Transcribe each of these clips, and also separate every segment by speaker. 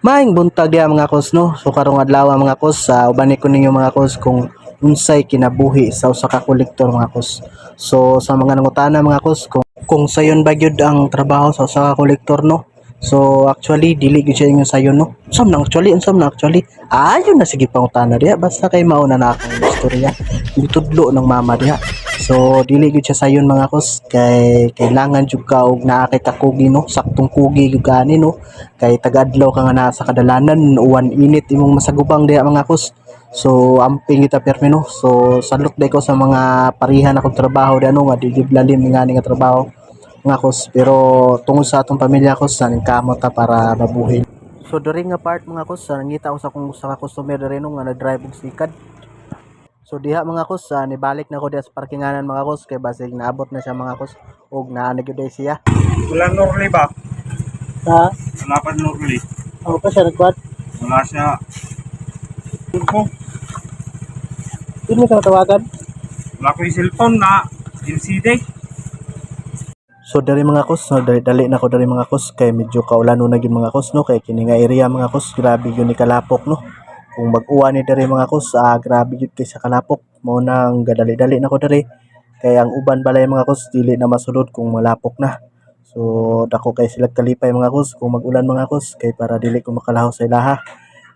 Speaker 1: Maing buntag ya mga kos no. So karong adlaw mga kos sa ubani ko ninyo mga kos kung unsay kinabuhi sa usa ka kolektor mga kos. So sa mga nangutana mga kos kung sayon ba gyud ang trabaho sa usa ka kolektor no. So actually dili gyud siya ingon sayon no. Unsam na actually. Ayun na sige pangutana diha basta kay mauna na akong istorya. Gitudlo ng mama diha. So dili gyud siya sayon mga kos kay kailangan jud ka og naa kay kakugi no, saktong kugi gyud kani no. Kay taga-adlaw ka nga naa sa kadalanan, uwan init imong masagubang diha mga kos. So amping kita permi no. So salute day ko sa mga parihan akong trabaho diha no nga di gyud lalim ngani nga trabaho mga kos. Pero tungod sa atong pamilya kos sa kamot ta para mabuhi. So during nga part mga kos, nangita ko sa kung sa ka customer diri no nga nag-drive og sikad. So diha mga kos, nibalik na ko diha sa parkinganan mga kos kay basig naabot na siya mga kos og naa na gyud siya.
Speaker 2: Wala Norley ba?
Speaker 1: Ha?
Speaker 2: Wala pa Norley.
Speaker 1: Ako pa siya nagkwat.
Speaker 2: Wala siya. Turbo.
Speaker 1: Hindi mo ka tawagan.
Speaker 2: Wala ko yung cellphone na LCD.
Speaker 1: So dari mga kos, no, dali na ko dari mga kos kay medyo kaulano na gyud mga kos no kay kini nga area mga kos grabe gyud ni kalapok no. Kung mag-uwa ni dari mga kos, grabe gyud kay sa kalapok. Mao nang gadali-dali na ko dari kay ang uban balay mga kos dili na masulod kung malapok na. So dako kay sila kalipay mga kos kung mag-ulan mga kos kay para dili ko makalahaw sa ilaha.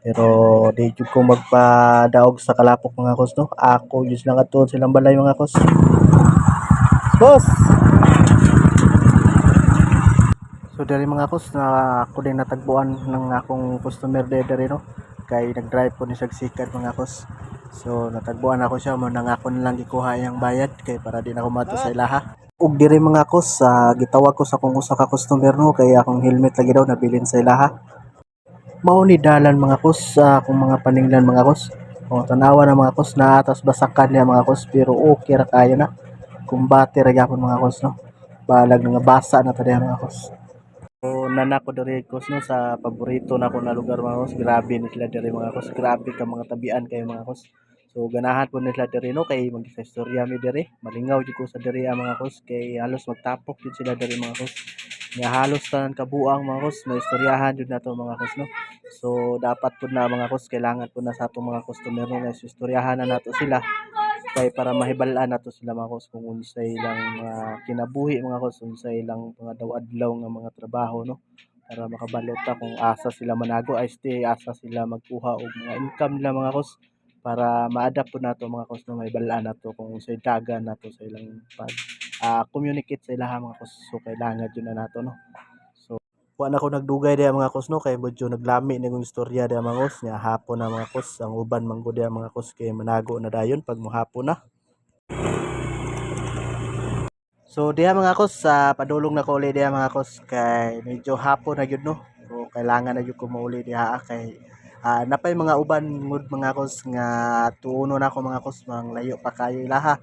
Speaker 1: Pero di jud ko magpadaog sa kalapok mga kos no. Ako jud lang aton silang balay mga kos. Boss. So dari mga kos na ako din natagpuan ng akong customer dere no. Kay nag-drive ko ni siya sikat mga kos. So natagpuan ako siya mo nang ako na lang gikuha yang bayad kay para di na ako mato sa ilaha. Ug diri mga kos gitawag ko sa kung usa ka customer no kay akong helmet lagi daw nabilin sa ilaha. Mao ni dalan mga kos akong mga paninglan mga kos. O tanawa na mga kos na atas basakan niya mga kos pero okay ra kayo na. Kumbate ra gyapon mga kos no. Balag nga basa na ta diha mga kos. So nanak ko diri kos no sa paborito na ko na lugar mga kos. Grabe ni sila diri mga kos. Grabe ka mga tabian kay mga kos. So ganahan po nila diri no kay mag-istorya mi diri. Malingaw jud ko sa diri mga kos kay halos magtapok jud sila diri mga kos. Nga halos tanan kabuang mga kos maistoryahan jud nato mga kos no. So dapat pud na mga kos kailangan pud na sa atong mga customer no nga istoryahan na nato sila kay para mahibal-an nato sila mga kos kung unsay ilang mga kinabuhi mga kos, unsay ilang mga daw-adlaw nga mga trabaho no para makabalot ta kung asa sila manago ay stay asa sila magkuha og mga income nila mga kos para ma-adapt po nato mga kos no mahibal-an nato kung unsay dagan nato sa ilang pag communicate sa ilaha mga kos. So kailangan jud na nato no. Wa na ko nagdugay diha mga kos no kay medyo naglami na kong istorya diha mga kos nya hapon na mga kos ang uban man gud diha mga kos kay manago na dayon pag mohapon na. So diha mga kos padulong na ko uli diha mga kos kay medyo hapon na gyud no. So kailangan na gyud ko mauli diha kay napay mga uban ngud mga kos nga tuuno na ako mga kos mang layo pa kayo ilaha.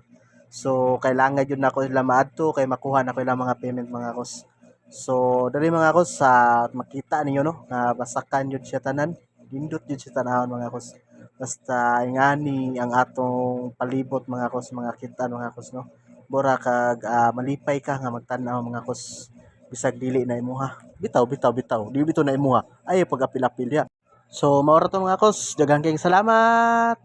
Speaker 1: So kailangan gyud na ko sila maadto kay makuha na ko ilang mga payment mga kos. So dali mga kos sa makita ninyo no nga basakan jud siya tanan. Dindot jud siya tanahon mga kos. Basta ingani ang atong palibot mga kos mga kita mga kos no. Mura kag malipay ka nga magtan-aw mga kos bisag dili na imuha. Bitaw. Di bitaw na imuha. Ay pag apil-apil ya. So maura to mga kos, daghang kayong salamat.